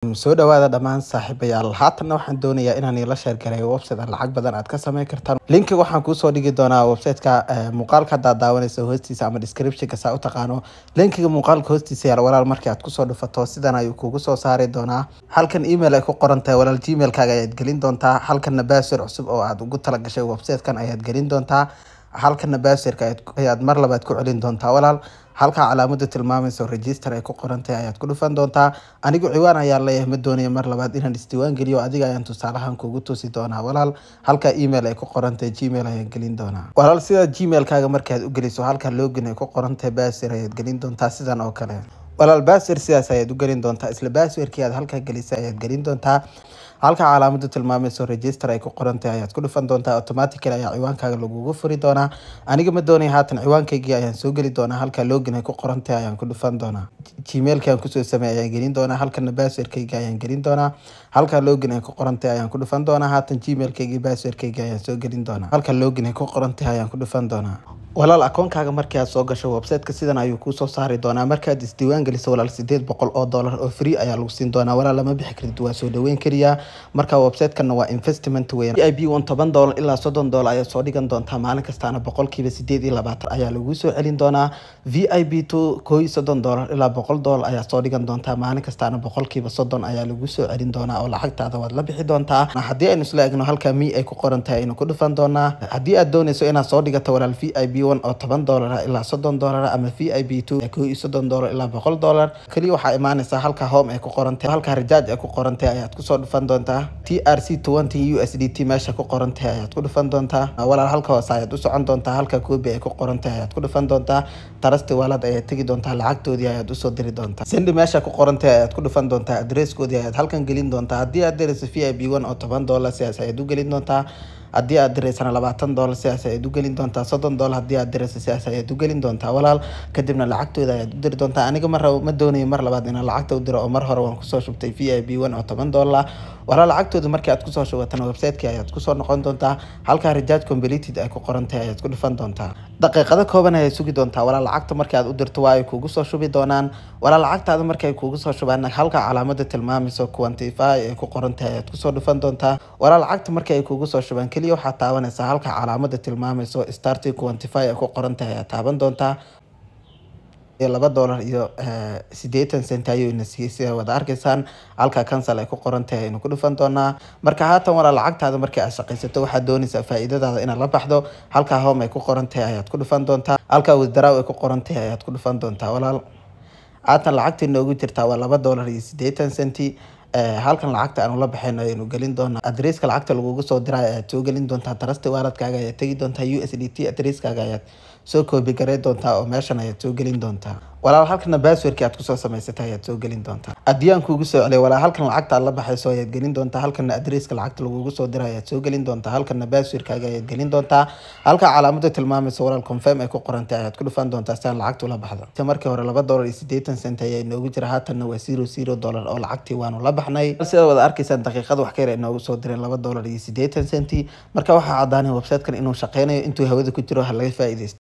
soo dhawaada dhammaan saaxiibayaal haatan waxaan doonayaa inaan ila share gareeyo website lacag badan aad ka sameyn kartaan linki waxaan kuu soo dhigi doonaa website-ka muuqaalka daawanaysa hoostiisa ama description-ka saa u taqaano linkiga muuqaalka hoostiisa yaal walaal markii aad ku soo dhufato sidan ayuu kugu soo saari doonaa halkan email ay ku qoran tahay walaal gmail-kaaga ayaad gelin doontaa halkanna password cusub oo aad ugu talagashay website-kan ayaad gelin doontaa halkanna password-ka ayaad mar labaad ku celin doontaa walaal halka calaamada tilmaamayso register ay ku qoran tahay ayaad ku dhufan doontaa anigu ciwaan ayaa leeyahay ma doonayo mar labaad inaan isdiiwaan geliyo adiga ayaan tusaalahan kugu tusi doonaa walaal halka email ay ku qoran tahay gmail ayaan gelin doonaa walaal sida gmail-kaaga markaad u geliso halka login ay ku qoran tahay password ayaad gelin doontaa sidan oo kale walaal password sidaas ayaad u gelin doontaa isla password-kii aad halka gelisay ayaad gelin doontaa halka calaamada tilmaamayso register ay ku qoran tahay ayaad ku dhufan doontaa automatically ayaa ciwaankaaga lagugu furi doonaa aniga ma doonayo haatan ciwaankaygii ayaan soo geli doonaa halka login ay ku qoran tahay ayaan ku dhufan doonaa gmail-kii aan kusoo sameeyay ayaan gelin doonaa halkana password-kayga ayaan gelin doonaa halka login ay ku qoran tahay ayaan ku dhufan doonaa haatan gmail-kaygii password-kayga ayaan soo gelin doonaa halka login ay ku qoran tahay ayaan ku dhufan doonaa walaal akoonkaaga markii aad soo gasho website-ka sidan ayuu kuu soo saari doonaa markaad isdiiwaan geliso walaal $800 oo free ayaa lagu siin doonaa walaal lama bixi karid waa soo dhaweyn kariyaa marka website-kana waa investment weyn VIP $10 ilaa $30 ayaa soo dhigan doontaa maalin kastaana 8.20% ayaa lagu soo celin doonaa VIP $30 ilaa $100 ayaa soo dhigan doontaa maalin kastaana 30% ayaa lagu soo celin doonaa oo lacagtaada waad la bixi doontaa haddii aynu isla eegno halka mi ay ku qoran tahay aynu ku dhufan doonaa haddii aad doonayso inaad soo dhigato walaal VIP oo $10 ilaa $30 ama VIP2 $30 ilaa $100 kaliya waxaa imaanaysaa halka home ay ku qoran tahay halka recharge ay ku qoran tahay ayaad ku soo dhufan doontaa TRC20 USDT meesha ku qoran tahay ayaad ku dhufan doontaa walaal halka hoose ayaad u socon doontaa halka copy ay ku qoran tahay ayaad ku dhufan doontaa trust wallet ayaad tagi doontaa lacagtoodii ayaad u soo diri doontaa send meesha ku qoran tahay ayaad ku dhufan doontaa address-koodii ayaad halkan gelin doontaa haddii aad dirayso VIP1 oo $10 sidaas ayaad u gelin doontaa haddii aad diraysana $20 sidaas ayaad u gelin doontaa $30 haddii aad dirayso sidaas ayaad u gelin doontaa walaal kadibna lacagtooda ayaad u diri doontaa aniga ma doonayo mar labaad inaan lacagta u diro oo mar hore waan kusoo shubtay VIP1 oo $10 walaal lacagtooda markii aad kusoo shubatana website-kii ayaad kusoo noqon doontaa halka recharge completed ay ku qoran tahay ayaad ku dhufan doontaa daqiiqado kooban ayaad sugi doontaa walaal lacagta markii aad u dirto waa ay kugu soo shubi doonaan walaal lacagtaada markii ay kugu soo shubaan halka calaamada tilmaamayso quantify ay ku qoran tahay ayaad kusoo dhufan doontaa walaal lacagta markii ay kugu soo shubaan kaliya waxaad taabanaysaa halka calaamada tilmaamayso start quantify ay ku qoran tahay ayaad taaban doontaa $2 iyo 80 cent ayuu ina siiyay wada arkaysaan halka cancel ay ku qoran tahay inuu ku dhufan doonaa marka haatan walaal lacagtaada markii aad shaqaysato waxaad doonaysaa faa'iidadaada inaad la baxdo halka home ay ku qoran tahay ayaad ku dhufan doontaa halka withdraw ay ku qoran tahay ayaad ku dhufan doontaa walaal haatan lacagtii noogu jirtaa waa $2 iyo 80 cent halkan lacagta aanu la baxayno aynu gelin doonaa address-ka lacagta lagugu soo diray ayaad soo gelin doontaa trust wallet-kaaga ayaad tagi doontaa USDT address-kaaga ayaad soo copy garay doontaa oo meeshan ayaad soo gelin doontaa walaal halkana password-kii aad kusoo samaysatay ayaad soo gelin doontaa haddii aan kuugu soo celiyo walaal halkan lacagta aad la baxayso ayaad gelin doontaa halkana address-ka lacagta lagugu soo diray ayaad soo gelin doontaa halkana password-kaaga ayaad gelin doontaa halka calaamada tilmaamayso walaal confirm ay ku qoran tahay ayaad ku dhufan doontaa si aan lacagtu la baxdo markii hore $2 iyo 80 cent ayaa inoogu jira haatanna waa $00 oo lacagtii waanu la baxnay sida wada arkaysaan daqiiqada wax ka yar inoogu soo direen $2 iyo 80 cent marka waxaa caddaanay website-kan inuu shaqeynayo intuu hawada ku jiro ha laga faa'iideysto